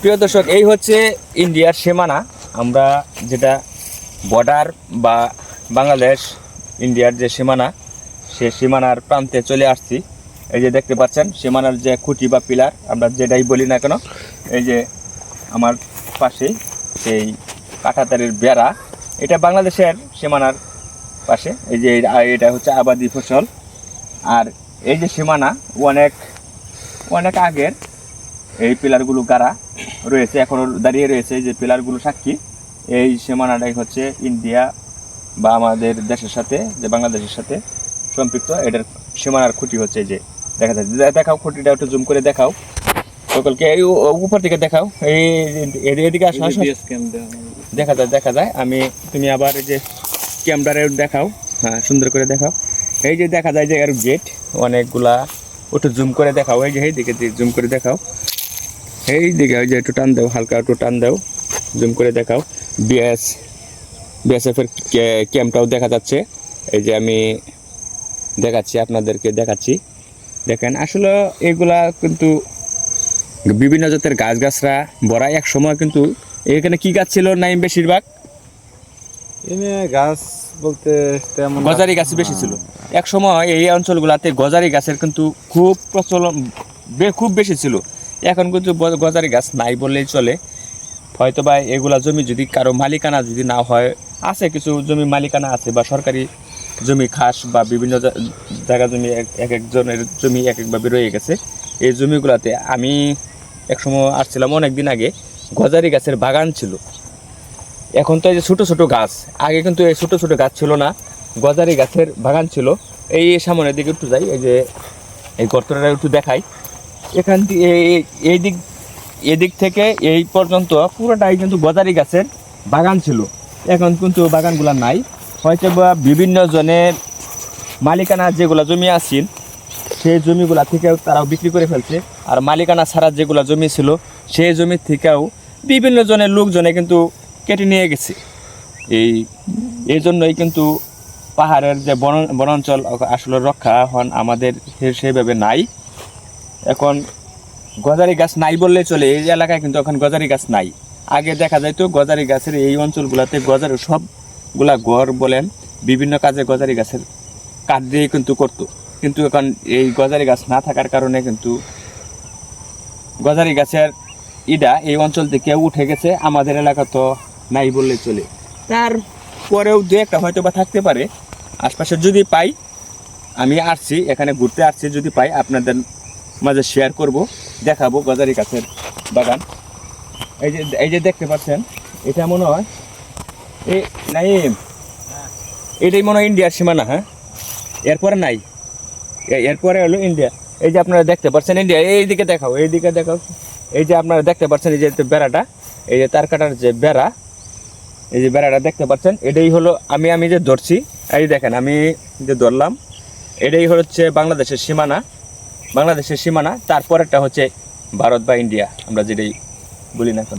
প্রিয় দর্শক, এই হচ্ছে ইন্ডিয়ার সীমানা। আমরা যেটা বর্ডার বা বাংলাদেশ ইন্ডিয়ার যে সীমানা, সে সীমানার প্রান্তে চলে আসছি। এই যে দেখতে পাচ্ছেন সীমানার যে খুঁটি বা পিলার, আমরা যেটাই বলি না কেন, এই যে আমার পাশে সেই কাঁটাতারের বেড়া, এটা বাংলাদেশের সীমানার পাশে। এই যে এটা হচ্ছে আবাদি ফসল। আর এই যে সীমানা অনেক অনেক আগের, এই পিলারগুলো গাড়া রয়েছে, এখনও দাঁড়িয়ে রয়েছে। যে পিলারগুলো সাক্ষী এই সীমানাটাই হচ্ছে ইন্ডিয়া বা আমাদের দেশের সাথে, যে বাংলাদেশের সাথে সম্পৃক্ত। এটার সীমানার খুঁটি হচ্ছে এই যে দেখা যায়। দেখাও খুঁটিটা একটু জুম করে দেখাও সকলকে, এই উপর থেকে দেখাও। এই এদিকে আসা দেখা যায়। তুমি আবার এই যে ক্যামেরারে দেখাও, হ্যাঁ সুন্দর করে দেখাও। এই যে দেখা যায় যে এর গেট অনেকগুলা, একটু জুম করে দেখাও। এই যে এই দিকে জুম করে দেখাও, এই দিকে ওই যে একটু টান দাও, হালকা একটু টান দাও, জুম করে দেখাও। বিএসএফের ক্যাম্পটাও দেখা যাচ্ছে। এই যে আমি দেখাচ্ছি, আপনাদেরকে দেখাচ্ছি। দেখেন আসলে এগুলা কিন্তু বিভিন্ন জাতের গাছগাছরা ভরা। এক সময় কিন্তু এখানে কি গাছ ছিল নাইম? বেশিরভাগ গাছ বলতে তেমন গজারি গাছ বেশি ছিল এক সময়। এই অঞ্চলগুলোতে গজারি গাছের কিন্তু খুব প্রচলন, খুব বেশি ছিল। এখন কিন্তু গজারি গাছ নাই বললেই চলে। হয়তো বা এগুলা জমি যদি কারো মালিকানা যদি না হয়, আছে কিছু জমি মালিকানা আছে, বা সরকারি জমি খাস বা বিভিন্ন জায়গা জমি, এক একজনের জমি এক একভাবে রয়ে গেছে। এই জমিগুলোতে আমি একসময় আসছিলাম অনেক দিন আগে, গজারি গাছের বাগান ছিল। এখন তো এই যে ছোটো ছোটো গাছ, আগে কিন্তু এই ছোটো ছোটো গাছ ছিল না, গজারি গাছের বাগান ছিল। এই সামনের দিকে একটু যাই, এই যে এই গর্তটা একটু দেখাই। এখান থেকে এদিক থেকে এই পর্যন্ত পুরোটাই কিন্তু গজারি গাছের বাগান ছিল। এখন কিন্তু বাগানগুলো নাই, হয়তো বা বিভিন্ন জনের মালিকানা যেগুলো জমি আছিল, সেই জমিগুলা থেকেও তারাও বিক্রি করে ফেলছে। আর মালিকানা ছাড়া যেগুলো জমি ছিল, সেই জমি থেকেও বিভিন্ন জনের লোকজনে কিন্তু কেটে নিয়ে গেছে। এই জন্যই কিন্তু পাহাড়ের যে বনাঞ্চল আসলে রক্ষা হন আমাদের সেইভাবে নাই। এখন গজারি গাছ নাই বললে চলে। এই এলাকায় কিন্তু এখন গজারি গাছ নাই। আগে দেখা যায় তো গজারি গাছের এই অঞ্চলগুলোতে গজারি সবগুলা ঘর বলেন বিভিন্ন কাজে গজারি গাছের কাঠ দিয়ে কিন্তু করতো। কিন্তু এখন এই গজারি গাছ না থাকার কারণে কিন্তু গজারি গাছের এই অঞ্চল থেকে উঠে গেছে। আমাদের এলাকা তো নাই বললে চলে। তারপরেও দু একটা হয়তো বা থাকতে পারে আশপাশে। যদি পাই, আমি আসছি এখানে ঘুরতে আসছি, যদি পাই আপনাদের মাঝে শেয়ার করব, দেখাবো গজারি গাছের বাগান। এই যে দেখতে পাচ্ছেন, এটা মনে হয় নাইম, এটাই মনে হয় ইন্ডিয়ার সীমানা। হ্যাঁ, এরপরে নাই, এরপরে হলো ইন্ডিয়া। এই যে আপনারা দেখতে পাচ্ছেন ইন্ডিয়া, এইদিকে দেখাও, এইদিকে দেখাও। এই যে আপনারা দেখতে পাচ্ছেন এই যে বেড়াটা, এই যে তার কাটার যে বেড়া, এই যে বেড়াটা দেখতে পাচ্ছেন, এটাই হলো আমি যে ধরছি। এই দেখেন আমি যে ধরলাম, এটাই হচ্ছে বাংলাদেশের সীমানা। তারপরেরটা হচ্ছে ভারত বা ইন্ডিয়া, আমরা যেটাই বলি না কেন।